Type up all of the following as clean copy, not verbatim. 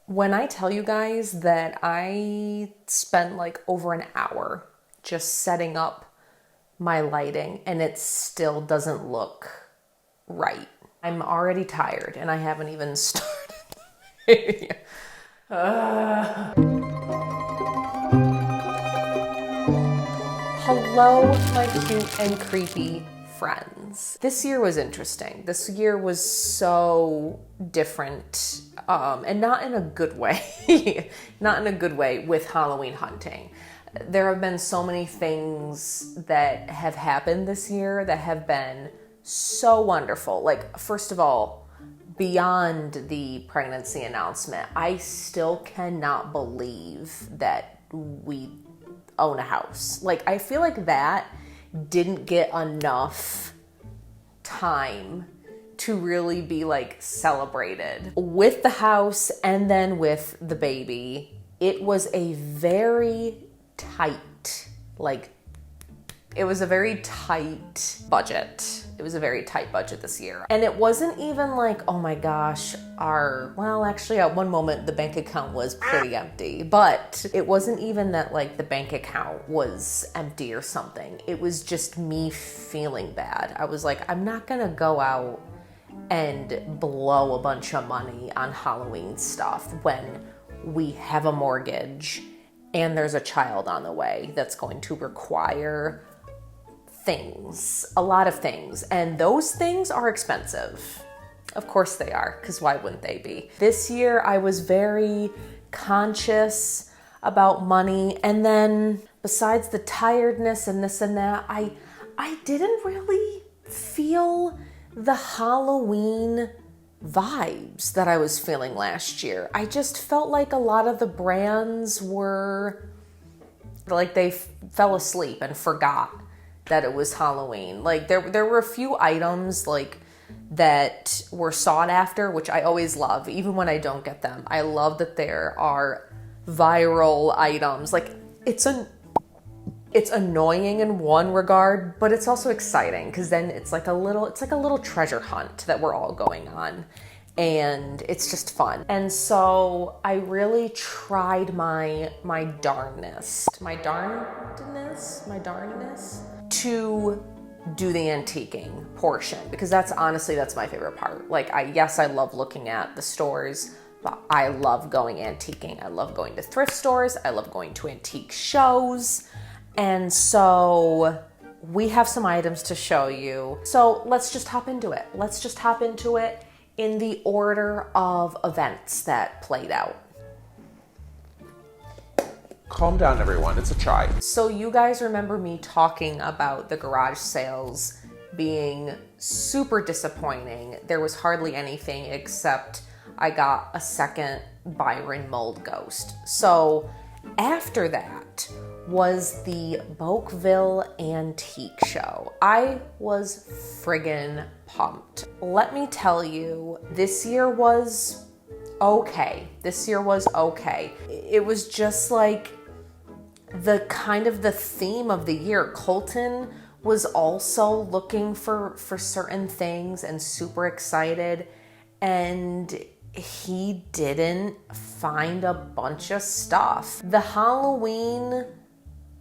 When I tell you guys that I spent like over an hour just setting up my lighting and it still doesn't look right. I'm already tired and I haven't even started. Hello, my cute and creepy friends. This year was interesting. This year was so different, and not in a good way. Not in a good way with Halloween hunting. There have been so many things that have happened this year that have been so wonderful. Like, first of all, beyond the pregnancy announcement, I still cannot believe that we own a house. Like, I feel like that didn't get enough time to really be like celebrated. With the house and then with the baby, it was a very tight, it was a very tight budget. It was a very tight budget this year. And it wasn't even like, oh my gosh, actually at one moment the bank account was pretty empty, but it wasn't even that like the bank account was empty or something. It was just me feeling bad. I was like, I'm not gonna go out and blow a bunch of money on Halloween stuff when we have a mortgage and there's a child on the way that's going to require things, a lot of things, and those things are expensive. Of course they are, because why wouldn't they be? This year I was very conscious about money, and then besides the tiredness and this and that, I didn't really feel the Halloween vibes that I was feeling last year. I just felt like a lot of the brands were like they fell asleep and forgot that it was Halloween. Like there were a few items like that were sought after, which I always love, even when I don't get them. I love that there are viral items. Like it's annoying in one regard, but it's also exciting because then it's like a little treasure hunt that we're all going on. And it's just fun. And so I really tried my darnness to do the antiquing portion, because that's my favorite part. Like I love looking at the stores, but I love going antiquing. I love going to thrift stores. I love going to antique shows. And so we have some items to show you. So let's just hop into it. In the order of events that played out. Calm down, everyone. It's a try. So you guys remember me talking about the garage sales being super disappointing. There was hardly anything except I got a second Byron mold ghost. So after that was the Bokeville Antique Show. I was friggin' pumped. Let me tell you, this year was okay. It was just like the theme of the year. Colton was also looking for certain things and super excited, and he didn't find a bunch of stuff. The Halloween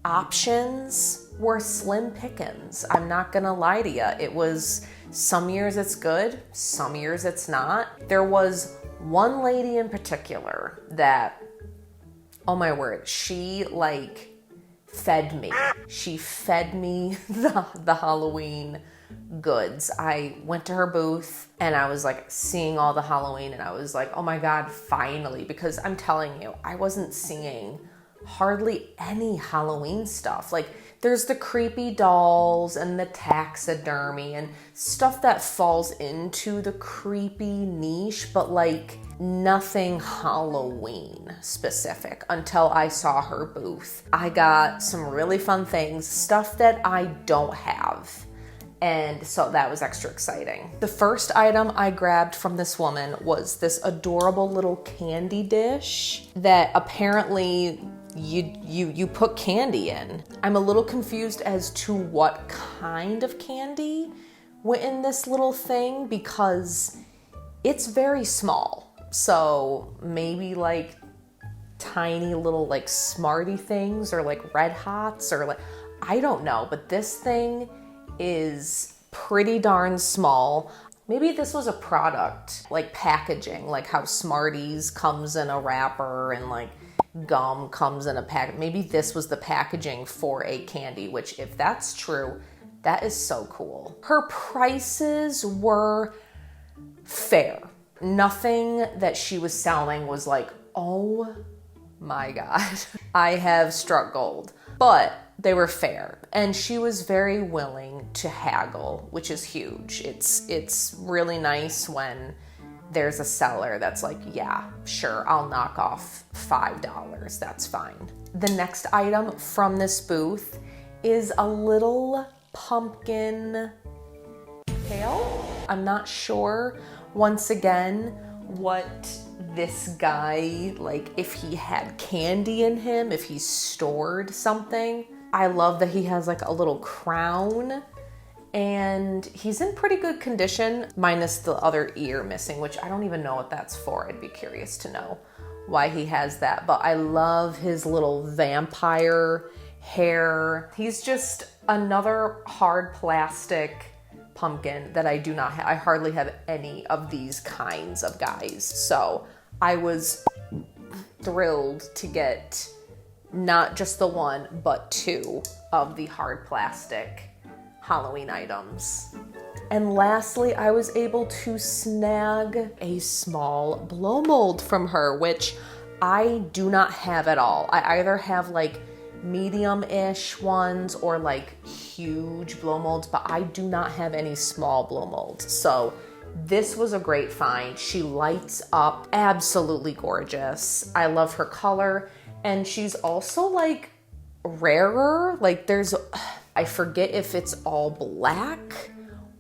options were slim pickings. I'm not gonna lie to you. It was, some years it's good, some years it's not. There was one lady in particular that, oh my word, she like fed me. She fed me the Halloween goods. I went to her booth and I was like seeing all the Halloween and I was like, oh my God, finally, because I'm telling you, I wasn't seeing hardly any Halloween stuff. Like there's the creepy dolls and the taxidermy and stuff that falls into the creepy niche, but like nothing Halloween specific until I saw her booth. I got some really fun things, stuff that I don't have. And so that was extra exciting. The first item I grabbed from this woman was this adorable little candy dish that apparently you put candy in. I'm a little confused as to what kind of candy went in this little thing because it's very small. So maybe like tiny little like Smarty things or like Red Hots or like, I don't know, but this thing is pretty darn small. Maybe this was a product, like packaging, like how Smarties comes in a wrapper and like gum comes in a pack. Maybe this was the packaging for a candy, which if that's true, that is so cool. Her prices were fair. Nothing that she was selling was like, oh my God, I have struck gold. But they were fair, and she was very willing to haggle, which is huge. It's really nice when there's a seller that's like, yeah, sure, I'll knock off $5. That's fine. The next item from this booth is a little pumpkin pail. I'm not sure, once again, what this guy, like if he had candy in him, if he stored something. I love that he has like a little crown, and he's in pretty good condition, minus the other ear missing, which I don't even know what that's for. I'd be curious to know why he has that. But I love his little vampire hair. He's just another hard plastic pumpkin that I do not have. I hardly have any of these kinds of guys. So I was thrilled to get not just the one, but two of the hard plastic Halloween items. And lastly, I was able to snag a small blow mold from her, which I do not have at all. I either have like medium-ish ones or like huge blow molds, but I do not have any small blow molds. So this was a great find. She lights up, absolutely gorgeous. I love her color, and she's also like rarer. Like I forget if it's all black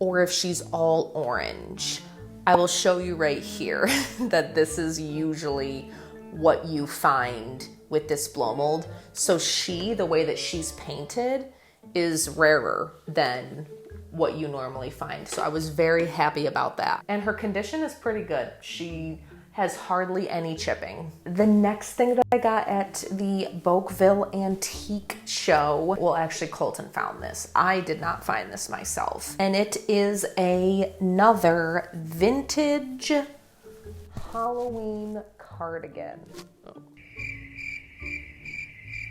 or if she's all orange. I will show you right here that this is usually what you find with this blow mold. So the way that she's painted is rarer than what you normally find. So I was very happy about that. And her condition is pretty good. She has hardly any chipping. The next thing that I got at the Bokeville Antique Show, well, actually Colton found this. I did not find this myself. And it is another vintage Halloween cardigan.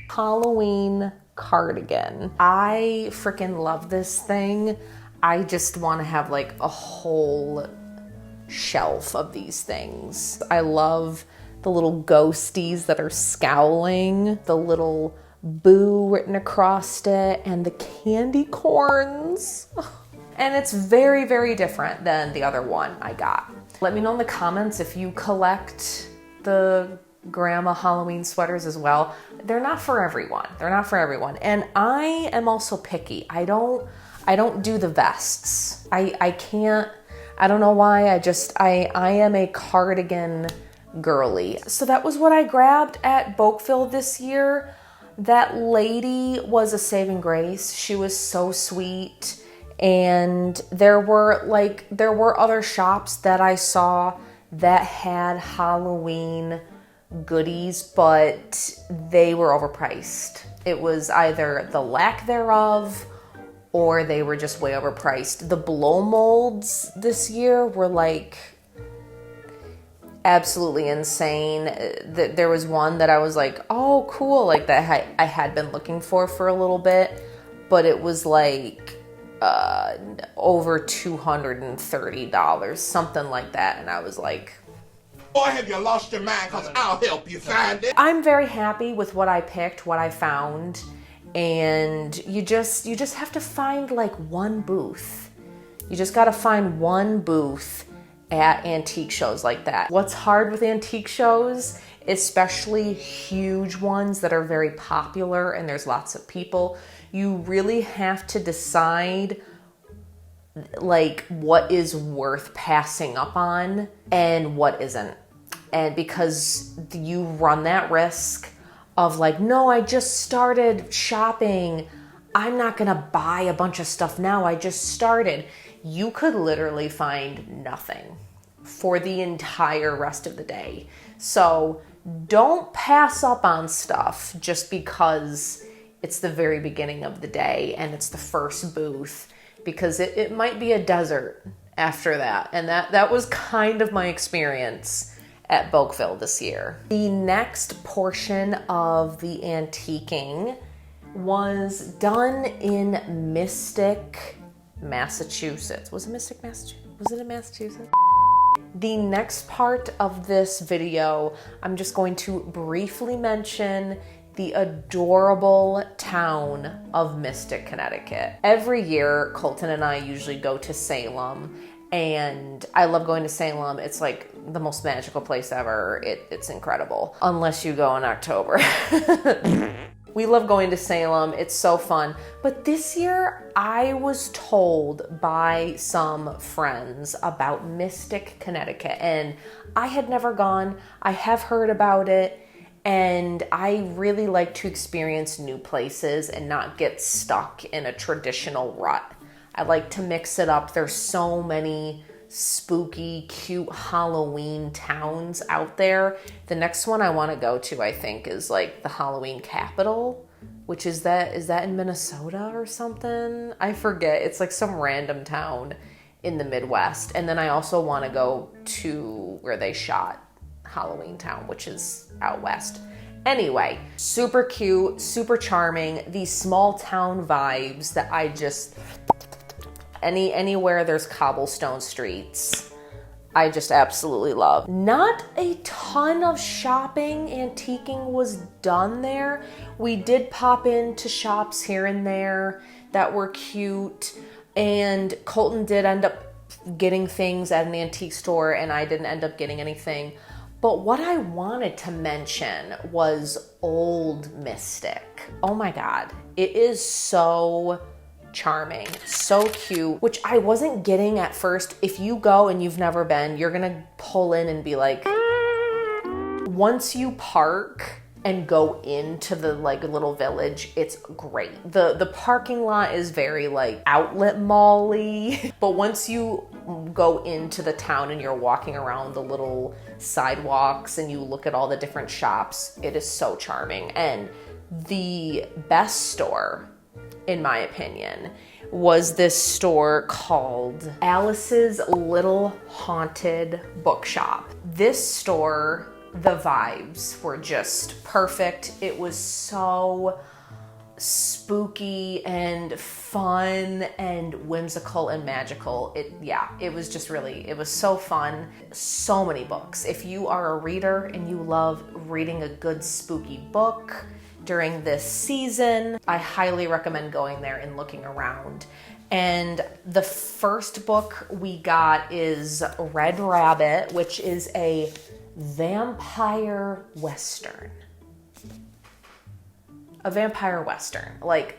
Halloween cardigan. I freaking love this thing. I just want to have like a whole shelf of these things. I love the little ghosties that are scowling, the little boo written across it, and the candy corns. And it's very, very different than the other one I got. Let me know in the comments if you collect the grandma Halloween sweaters as well. They're not for everyone. They're not for everyone. And I am also picky. I don't do the vests. I can't, I don't know why. I am a cardigan girly. So that was what I grabbed at Bokeville this year. That lady was a saving grace. She was so sweet. And there were other shops that I saw that had Halloween goodies, but they were overpriced. It was either the lack thereof or they were just way overpriced. The blow molds this year were like absolutely insane. There was one that I was like, oh cool, like that I had been looking for a little bit, but it was like over $230, something like that. And I was like, boy, have you lost your mind, because I'll help you find it. I'm very happy with what I picked, what I found. And you just have to find like one booth. You just got to find one booth at antique shows like that. What's hard with antique shows, especially huge ones that are very popular and there's lots of people, you really have to decide like what is worth passing up on and what isn't. And because you run that risk of like, no, I just started shopping, I'm not gonna buy a bunch of stuff now, I just started. You could literally find nothing. for the entire rest of the day. So don't pass up on stuff just because it's the very beginning of the day and it's the first booth, because it might be a desert after that. And that was kind of my experience at Bulkville this year. The next portion of the antiquing was done in Mystic, Massachusetts. Was it Mystic, Massachusetts? Was it in Massachusetts? The next part of this video, I'm just going to briefly mention the adorable town of Mystic, Connecticut. Every year, Colton and I usually go to Salem, and I love going to Salem. It's like the most magical place ever. It's incredible, unless you go in October. We love going to Salem. It's so fun. But this year, I was told by some friends about Mystic, Connecticut, and I had never gone. I have heard about it, and I really like to experience new places and not get stuck in a traditional rut. I like to mix it up. There's so many spooky, cute Halloween towns out there. The next one I want to go to, I think, is like the Halloween capital, which is that in Minnesota or something? I forget. It's like some random town in the Midwest. And then I also want to go to where they shot Halloween Town, which is out west. Anyway, super cute, super charming. These small town vibes that I just... Anywhere there's cobblestone streets, I just absolutely love. Not a ton of shopping, antiquing was done there. We did pop into shops here and there that were cute, and Colton did end up getting things at an antique store, and I didn't end up getting anything. But what I wanted to mention was Old Mystic. Oh my God, it is so charming, so cute, which I wasn't getting at first. If you go and you've never been, you're gonna pull in and be like, once you park and go into the like little village, it's great. The parking lot is very like outlet mall-y, but once you go into the town and you're walking around the little sidewalks and you look at all the different shops, it is so charming. And the best store, in my opinion, was this store called Alice's Little Haunted Bookshop. This store, the vibes were just perfect. It was so spooky and fun and whimsical and magical. It was just really, it was so fun. So many books. If you are a reader and you love reading a good spooky book during this season, I highly recommend going there and looking around. And the first book we got is Red Rabbit, which is a vampire western. A vampire western. Like,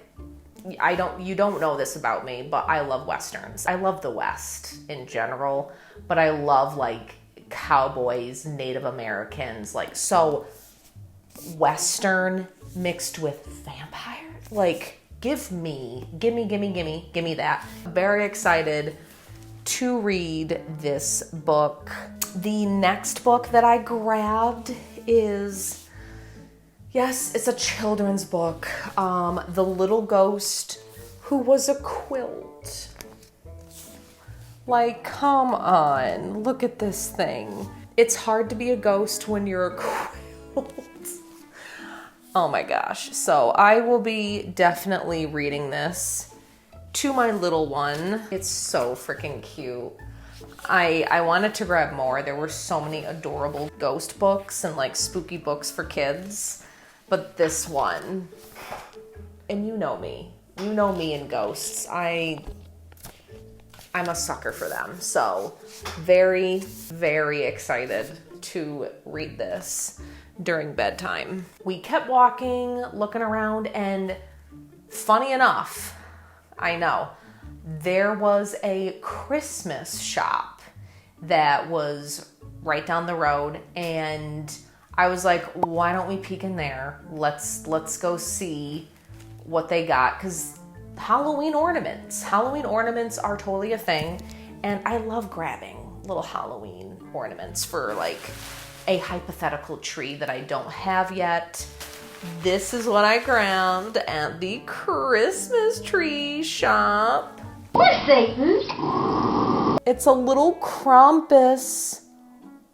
you don't know this about me, but I love westerns. I love the West in general, but I love like cowboys, Native Americans, like so western mixed with vampire. Like, give me that. Very excited to read this book. The next book that I grabbed is, yes, it's a children's book. The Little Ghost Who Was a Quilt. Like, come on, look at this thing. It's hard to be a ghost when you're a quilt. Oh my gosh. So I will be definitely reading this to my little one. It's so freaking cute. I wanted to grab more. There were so many adorable ghost books and like spooky books for kids. But this one, and you know me and ghosts. I'm a sucker for them. So very, very excited to read this during bedtime. We kept walking, looking around, and funny enough, I know, there was a Christmas shop that was right down the road, and I was like, why don't we peek in there? Let's go see what they got, because Halloween ornaments are totally a thing, and I love grabbing little Halloween ornaments for like a hypothetical tree that I don't have yet. This is what I grabbed at the Christmas tree shop. Where's Satan? It's a little Krampus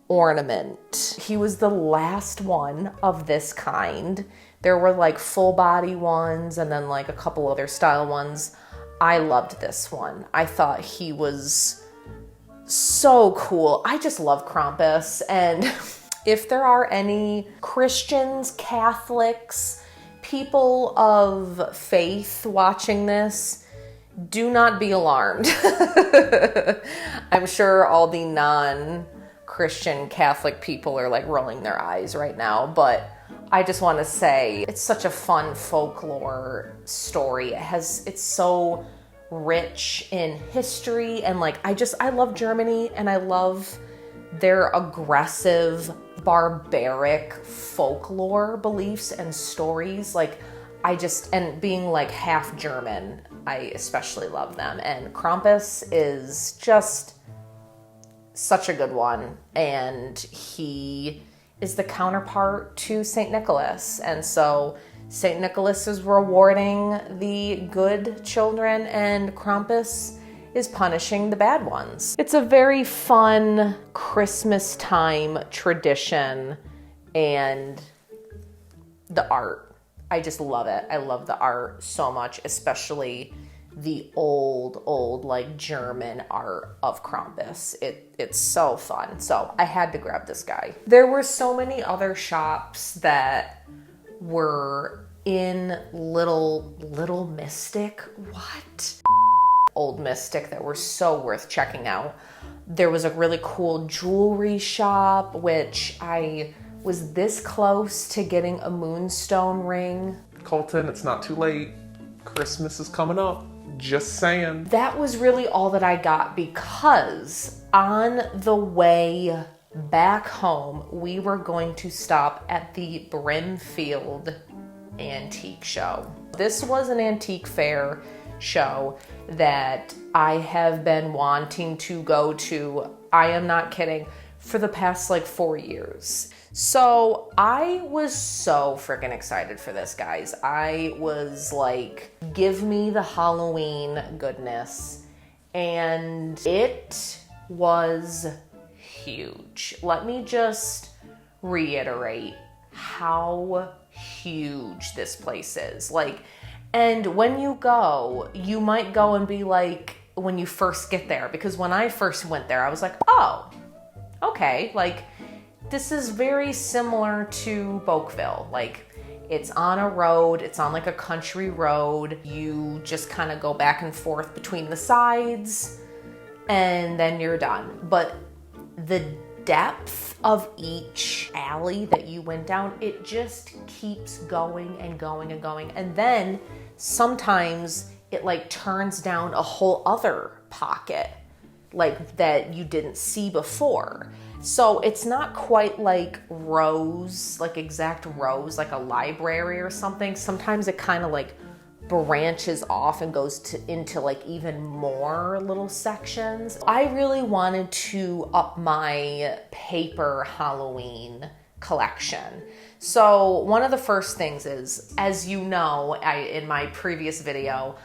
ornament. He was the last one of this kind. There were like full body ones and then like a couple other style ones. I loved this one. I thought he was so cool. I just love Krampus. And if there are any Christians, Catholics, people of faith watching this, do not be alarmed. I'm sure all the non-Christian Catholic people are like rolling their eyes right now, but I just want to say it's such a fun folklore story. It's so rich in history, and like I love Germany, and I love their aggressive, barbaric folklore beliefs and stories. Like and being like half German, I especially love them. And Krampus is just such a good one, and he is the counterpart to St. Nicholas. And so St. Nicholas is rewarding the good children and Krampus is punishing the bad ones. It's a very fun Christmas time tradition, and the art, I just love it. I love the art so much, especially the old like German art of Krampus. It's so fun. So I had to grab this guy. There were so many other shops that were in Little Mystic. What? Old Mystic that were so worth checking out. There was a really cool jewelry shop, which I was this close to getting a moonstone ring. Colton, it's not too late. Christmas is coming up. Just saying. That was really all that I got, because on the way back home, we were going to stop at the Brimfield Antique Show. This was an antique fair show that I have been wanting to go to, I am not kidding, for the past like 4 years. So I was so freaking excited for this, guys. I was like, give me the Halloween goodness. And it was huge. Let me just reiterate how huge this place is. Like, and when you go, you might go and be like, when you first get there, because when I first went there, I was like, oh, okay, like, this is very similar to Bokeville. Like, it's on a road, it's on like a country road. You just kind of go back and forth between the sides and then you're done. But the depth of each alley that you went down, it just keeps going and going and going. And then sometimes it like turns down a whole other pocket like that you didn't see before. So it's not quite like rows, like exact rows, like a library or something. Sometimes it kind of like branches off and goes into like even more little sections. I really wanted to up my paper Halloween collection. So one of the first things is, as you know, in my previous video,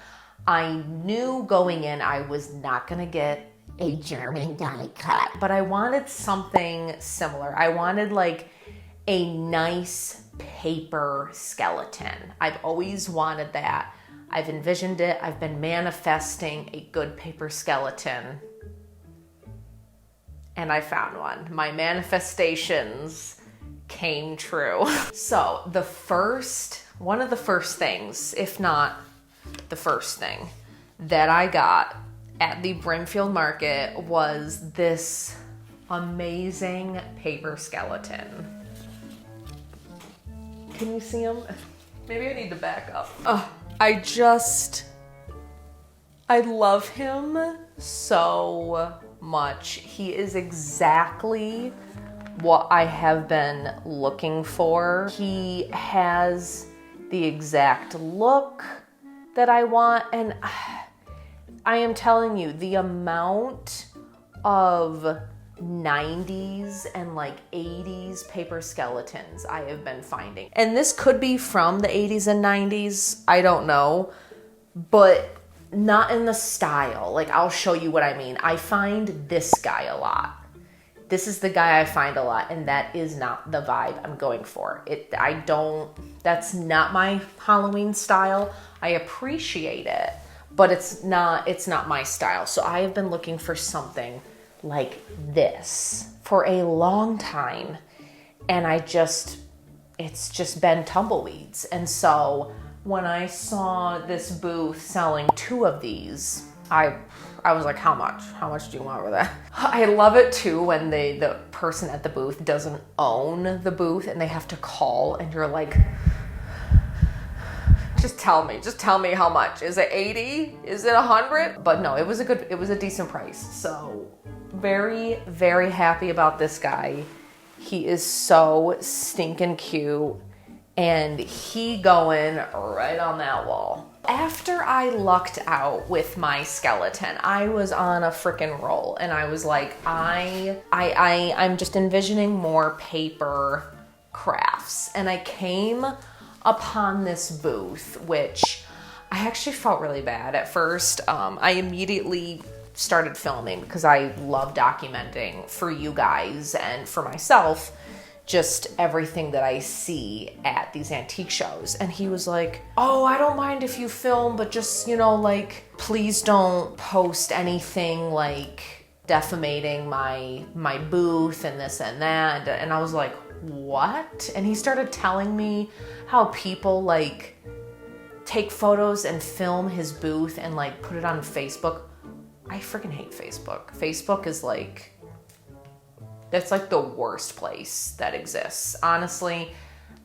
I knew going in I was not gonna get a German die cut, but I wanted something similar. I wanted like a nice paper skeleton. I've always wanted that. I've envisioned it. I've been manifesting a good paper skeleton, and I found one. My manifestations came true. So one of the first things, if not the first thing that I got at the Brimfield Market was this amazing paper skeleton. Can you see him? Maybe I need to back up. Oh, I love him so much. He is exactly what I have been looking for. He has the exact look that I want, and I am telling you, the amount of 90s and like 80s paper skeletons I have been finding. And this could be from the 80s and 90s, I don't know, but not in the style. Like, I'll show you what I mean. I find this guy a lot. This is the guy I find a lot, and that is not the vibe I'm going for. That's not my Halloween style. I appreciate it, but it's not my style. So I have been looking for something like this for a long time, and it's just been tumbleweeds. And so when I saw this booth selling 2 of these, I was like, how much do you want for that? I love it too when the person at the booth doesn't own the booth and they have to call, and you're like, just tell me how much. Is it 80? Is it 100? But no, it was a decent price. So very, very happy about this guy. He is so stinking cute, and he going right on that wall. After I lucked out with my skeleton, I was on a freaking roll, and I was like, I'm just envisioning more paper crafts. And I came upon this booth, which I actually felt really bad at first. I immediately started filming because I love documenting for you guys and for myself just everything that I see at these antique shows. And he was like, oh, I don't mind if you film, but just, like, please don't post anything like defamating my booth and this and that. And I was like, what? And he started telling me how people like take photos and film his booth and like put it on Facebook. I freaking hate Facebook. Facebook is like, that's like the worst place that exists. Honestly,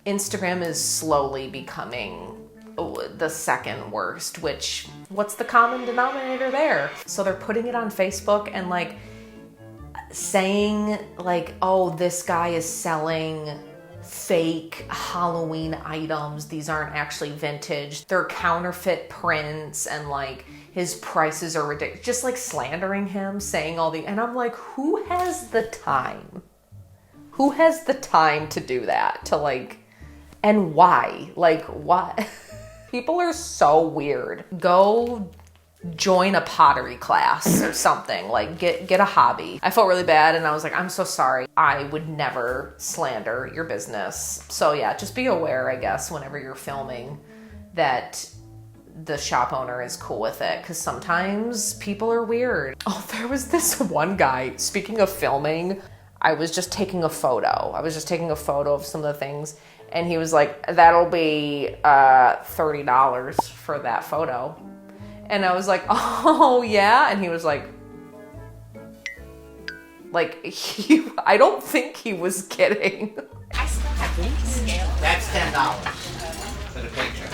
Instagram is slowly becoming the second worst, which, what's the common denominator there? So they're putting it on Facebook and like saying like, oh, this guy is selling fake Halloween items. These aren't actually vintage. They're counterfeit prints, and like his prices are ridiculous. Just like slandering him, saying and I'm like, who has the time? Who has the time to do that? To like, and why? Like, what? People are so weird. Go join a pottery class or something. Like, get a hobby. I felt really bad, and I was like, I'm so sorry. I would never slander your business. So yeah, just be aware, I guess, whenever you're filming, that the shop owner is cool with it, because sometimes people are weird. Oh, there was this one guy, speaking of filming, I was just taking a photo. Of some of the things, and he was like, that'll be $30 for that photo. And I was like, oh yeah? And he was like, I don't think he was kidding. I still have these scales. That's $10 for the picture.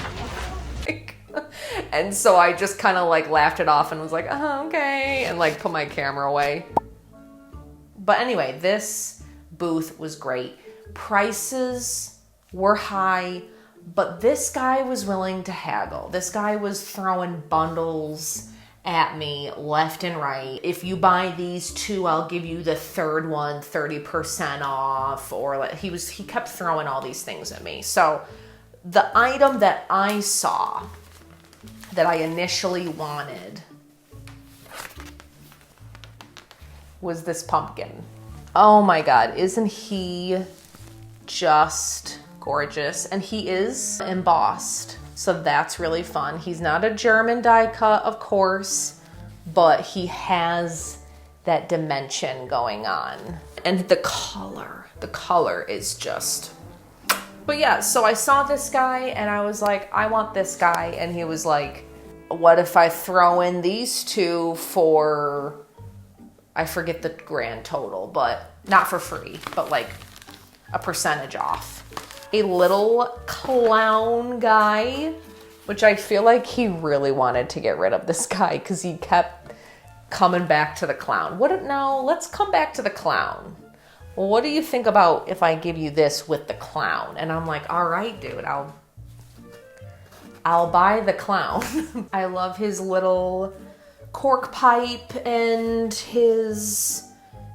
And so I just kind of like laughed it off and was like, oh, okay, and like put my camera away. But anyway, this booth was great. Prices were high, but this guy was willing to haggle. This guy was throwing bundles at me left and right. If you buy these 2, I'll give you the third one 30% off. Or like, he kept throwing all these things at me. So the item that I saw that I initially wanted was this pumpkin. Oh my God, isn't he just gorgeous? And he is embossed, so that's really fun. He's not a German die cut, of course, but he has that dimension going on. And the color is just... But yeah, so I saw this guy and I was like, I want this guy. And he was like, what if I throw in these 2 for, I forget the grand total, but not for free, but like a percentage off. A little clown guy, which I feel like he really wanted to get rid of this guy because he kept coming back to the clown. Now let's come back to the clown. Well, what do you think about if I give you this with the clown? And I'm like, all right, dude, I'll buy the clown. I love his little cork pipe and his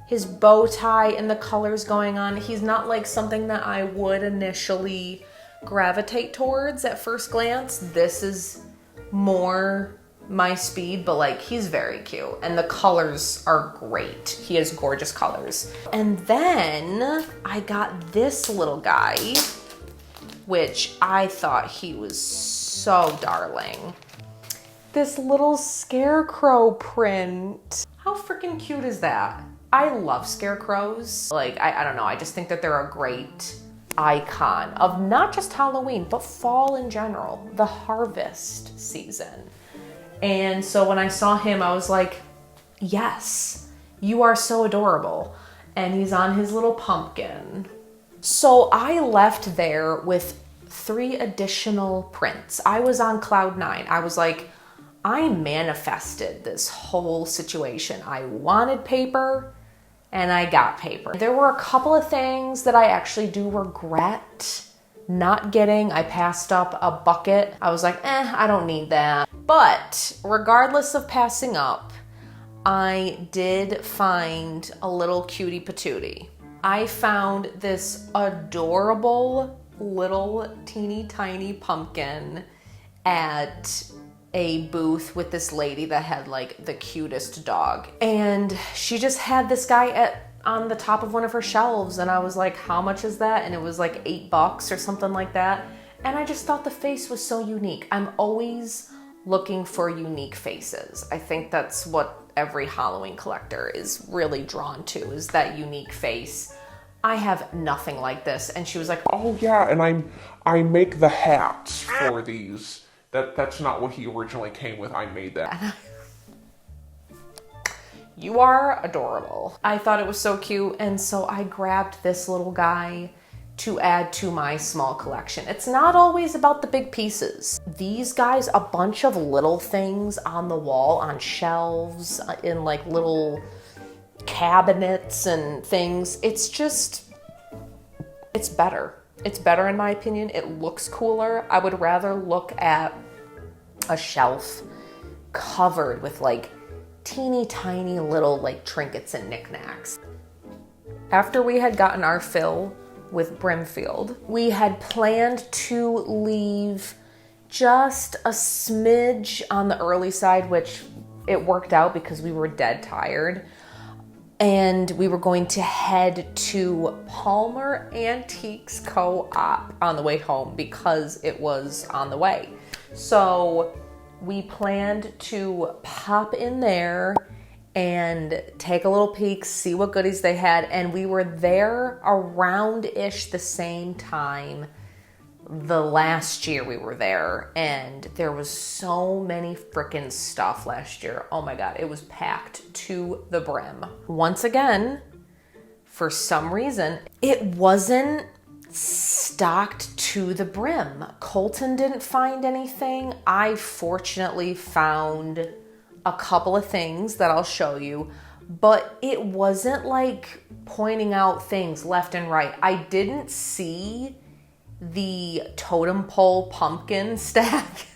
his bow tie and the colors going on. He's not like something that I would initially gravitate towards at first glance. This is more my speed, but like he's very cute and the colors are great. He has gorgeous colors. And then I got this little guy, which I thought he was so darling. This little scarecrow print. How freaking cute is that? I love scarecrows. Like, I don't know, I just think that they're a great icon of not just Halloween, but fall in general, the harvest season. And so when I saw him, I was like, yes, you are so adorable. And he's on his little pumpkin. So I left there with 3 additional prints. I was on cloud 9. I was like, I manifested this whole situation. I wanted paper and I got paper. There were a couple of things that I actually do regret not getting. I passed up a bucket. I was like, I don't need that. But regardless of passing up, I did find a little cutie patootie. I found this adorable little teeny tiny pumpkin at a booth with this lady that had like the cutest dog. And she just had this guy on the top of one of her shelves, and I was like, how much is that? And it was like $8 or something like that. And I just thought the face was so unique. I'm always looking for unique faces. I think that's what every Halloween collector is really drawn to, is that unique face. I have nothing like this. And she was like, Oh yeah, and I make the hats for these. That's not what he originally came with. I made that. you are adorable. I thought it was so cute, and so I grabbed this little guy to add to my small collection. It's not always about the big pieces. These guys, a bunch of little things on the wall, on shelves, in like little cabinets and things. It's better. It's better in my opinion. It looks cooler. I would rather look at a shelf covered with like teeny tiny little like trinkets and knickknacks. After we had gotten our fill with Brimfield, we had planned to leave just a smidge on the early side, which it worked out because we were dead tired. And we were going to head to Palmer Antiques Co-op on the way home because it was on the way. So we planned to pop in there and take a little peek, see what goodies they had. And we were there around-ish the same time the last year we were there, and there was so many freaking stuff last year. Oh my God, it was packed to the brim. Once again, for some reason, it wasn't stocked to the brim. Colton didn't find anything. I fortunately found a couple of things that I'll show you, but it wasn't like pointing out things left and right. I didn't see the totem pole pumpkin stack.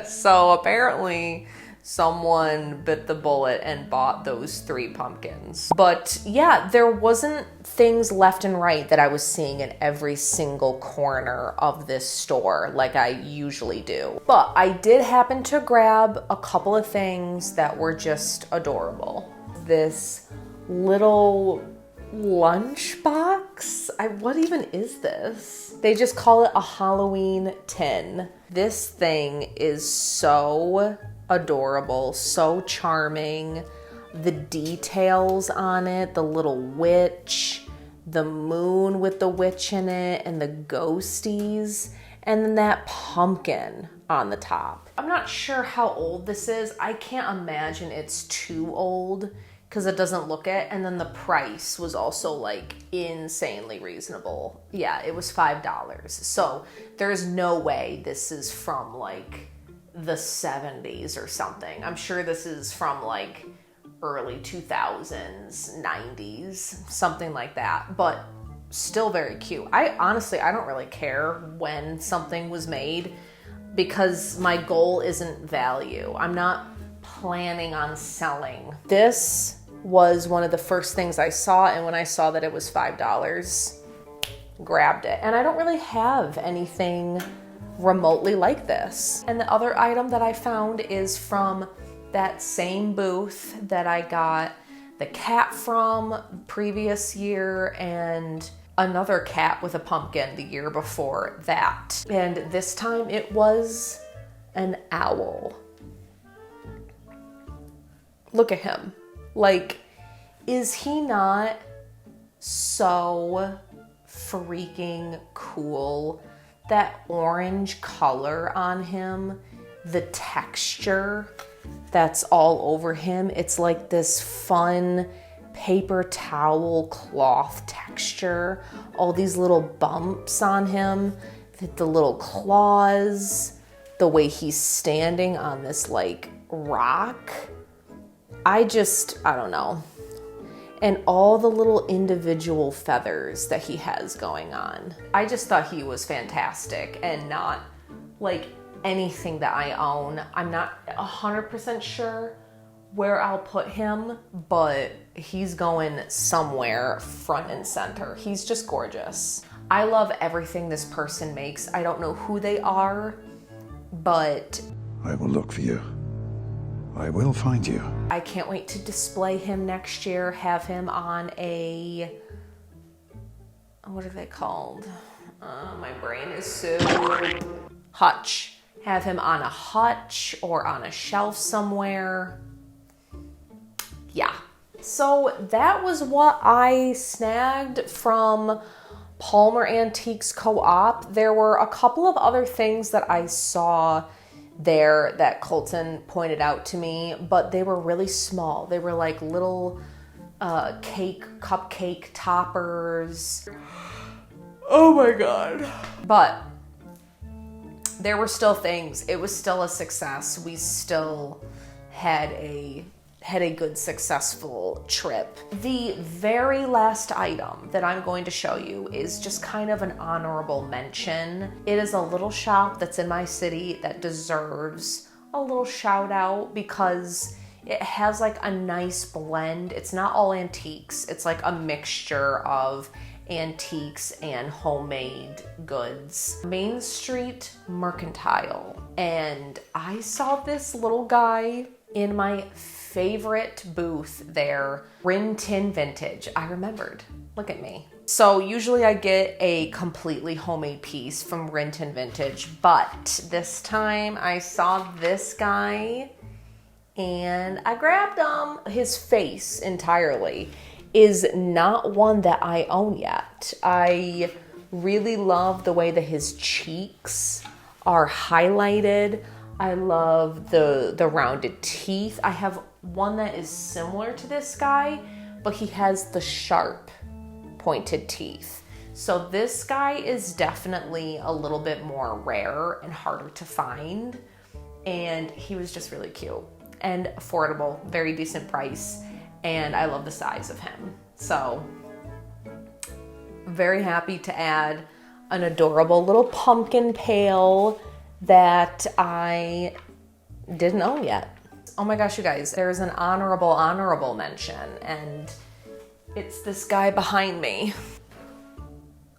So apparently someone bit the bullet and bought those 3 pumpkins. But yeah, there wasn't things left and right that I was seeing in every single corner of this store like I usually do. But I did happen to grab a couple of things that were just adorable. This little lunchbox. What even is this? They just call it a Halloween tin. This thing is so adorable, so charming. The details on it, the little witch, the moon with the witch in it, and the ghosties, and then that pumpkin on the top. I'm not sure how old this is. I can't imagine it's too old because it doesn't look it. And then the price was also like insanely reasonable. Yeah, it was $5. So there's no way this is from like the 70s or something. I'm sure this is from like early 2000s, 90s, something like that, but still very cute. I don't really care when something was made because my goal isn't value. I'm not planning on selling. This was one of the first things I saw, and when I saw that it was $5, grabbed it. And I don't really have anything remotely like this. And the other item that I found is from that same booth that I got the cat from previous year and another cat with a pumpkin the year before that. And this time it was an owl. Look at him. Like, is he not so freaking cool? That orange color on him, the texture that's all over him, it's like this fun paper towel cloth texture. All these little bumps on him, the little claws, the way he's standing on this like rock. I don't know. And all the little individual feathers that he has going on. I just thought he was fantastic and not like anything that I own. I'm not 100% sure where I'll put him, but he's going somewhere front and center. He's just gorgeous. I love everything this person makes. I don't know who they are, but I will look for you. I will find you. I can't wait to display him next year, have him on a, what are they called? My brain is so, hutch. Have him on a hutch or on a shelf somewhere. Yeah. So that was what I snagged from Palmer Antiques Co-op. There were a couple of other things that I saw there that Colton pointed out to me, but they were really small. They were like little cupcake toppers. Oh my God. But there were still things. It was still a success. We still had a good, successful trip. The very last item that I'm going to show you is just kind of an honorable mention. It is a little shop that's in my city that deserves a little shout out because it has like a nice blend. It's not all antiques. It's like a mixture of antiques and homemade goods. Main Street Mercantile. And I saw this little guy in my favorite booth there, Rin Tin Vintage. I remembered. Look at me. So usually I get a completely homemade piece from Rin Tin Vintage, but this time I saw this guy and I grabbed him. His face entirely is not one that I own yet. I really love the way that his cheeks are highlighted. I love the rounded teeth. I have one that is similar to this guy, but he has the sharp pointed teeth. So this guy is definitely a little bit more rare and harder to find. And he was just really cute and affordable, very decent price. And I love the size of him. So very happy to add an adorable little pumpkin pail that I didn't own yet. Oh my gosh, you guys, there's an honorable mention, and it's this guy behind me.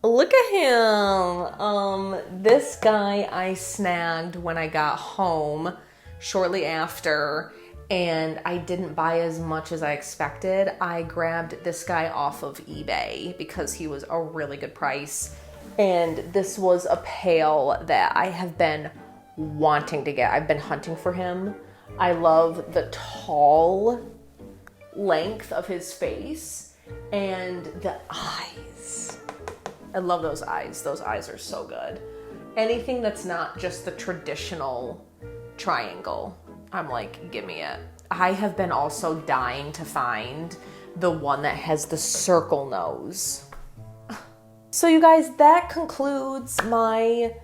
Look at him. This guy I snagged when I got home shortly after, and I didn't buy as much as I expected. I grabbed this guy off of eBay because he was a really good price. And this was a pail that I have been wanting to get. I've been hunting for him. I love the tall length of his face and the eyes. I love those eyes. Those eyes are so good. Anything that's not just the traditional triangle, I'm like, give me it. I have been also dying to find the one that has the circle nose. So you guys, that concludes my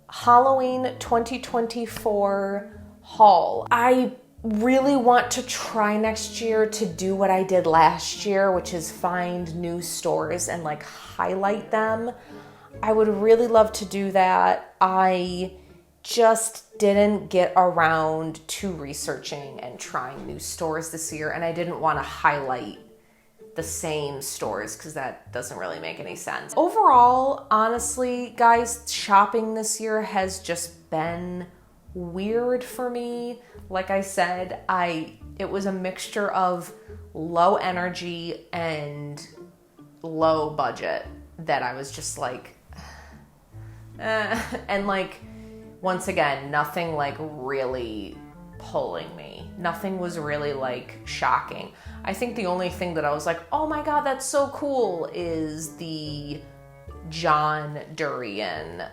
Halloween 2024 haul. I really want to try next year to do what I did last year, which is find new stores and like highlight them. I would really love to do that. I just didn't get around to researching and trying new stores this year, and I didn't want to highlight the same stores because that doesn't really make any sense. Overall, honestly, guys, shopping this year has just been weird for me. Like I said, it was a mixture of low energy and low budget that I was just like, and like, once again, nothing like really pulling me. Nothing was really like shocking. I think the only thing that I was like, oh my God, that's so cool, is the John Durian.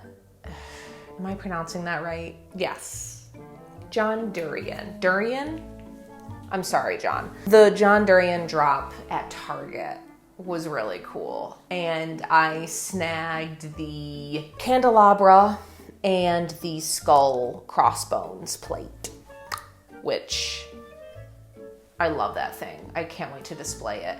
Am I pronouncing that right? Yes. John Durian. Durian? I'm sorry, John. The John Durian drop at Target was really cool. And I snagged the candelabra and the skull crossbones plate, which I love that thing. I can't wait to display it.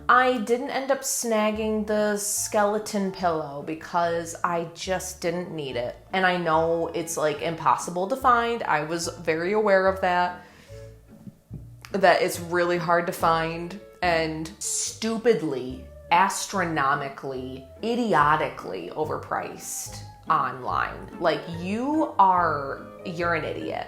I didn't end up snagging the skeleton pillow because I just didn't need it. And I know it's like impossible to find. I was very aware of that it's really hard to find, and stupidly, astronomically, idiotically overpriced online. Like, you're an idiot.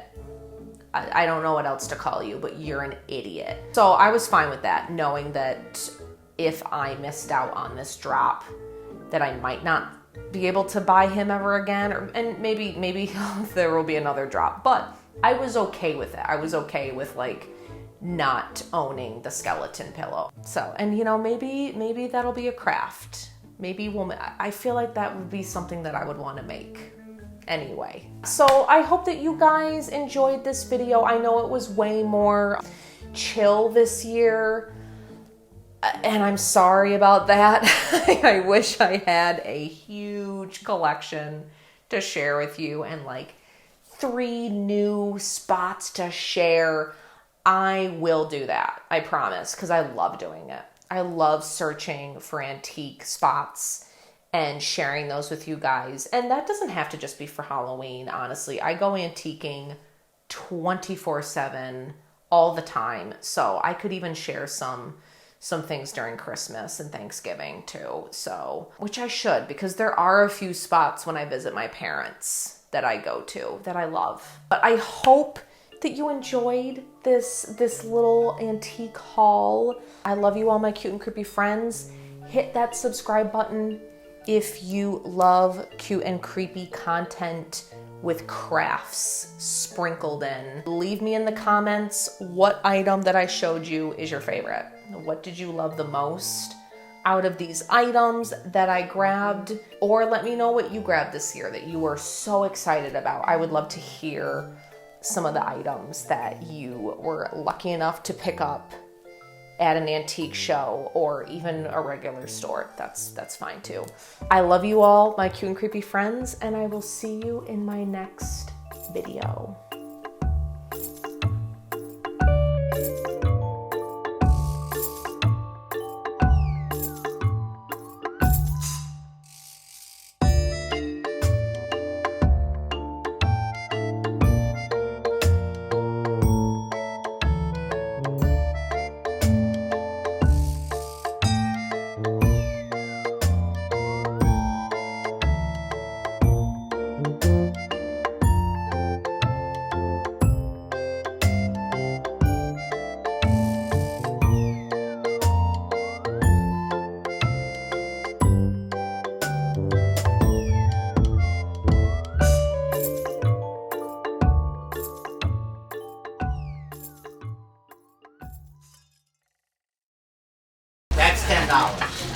I don't know what else to call you, but you're an idiot. So I was fine with that, knowing that if I missed out on this drop, that I might not be able to buy him ever again, and maybe there will be another drop. But I was okay with it. I was okay with like not owning the skeleton pillow. So, and you know, maybe that'll be a craft. I feel like that would be something that I would want to make anyway. So I hope that you guys enjoyed this video. I know it was way more chill this year, and I'm sorry about that. I wish I had a huge collection to share with you and like 3 new spots to share. I will do that, I promise, because I love doing it. I love searching for antique spots and sharing those with you guys. And that doesn't have to just be for Halloween, honestly. I go antiquing 24/7 all the time. So I could even share some things during Christmas and Thanksgiving too. So, which I should, because there are a few spots when I visit my parents that I go to that I love. But I hope that you enjoyed this little antique haul. I love you all, my cute and creepy friends. Hit that subscribe button if you love cute and creepy content with crafts sprinkled in. Leave me in the comments what item that I showed you is your favorite. What did you love the most out of these items that I grabbed? Or let me know what you grabbed this year that you were so excited about. I would love to hear some of the items that you were lucky enough to pick up at an antique show or even a regular store. That's fine too. I love you all, my cute and creepy friends, and I will see you in my next video. That's $10.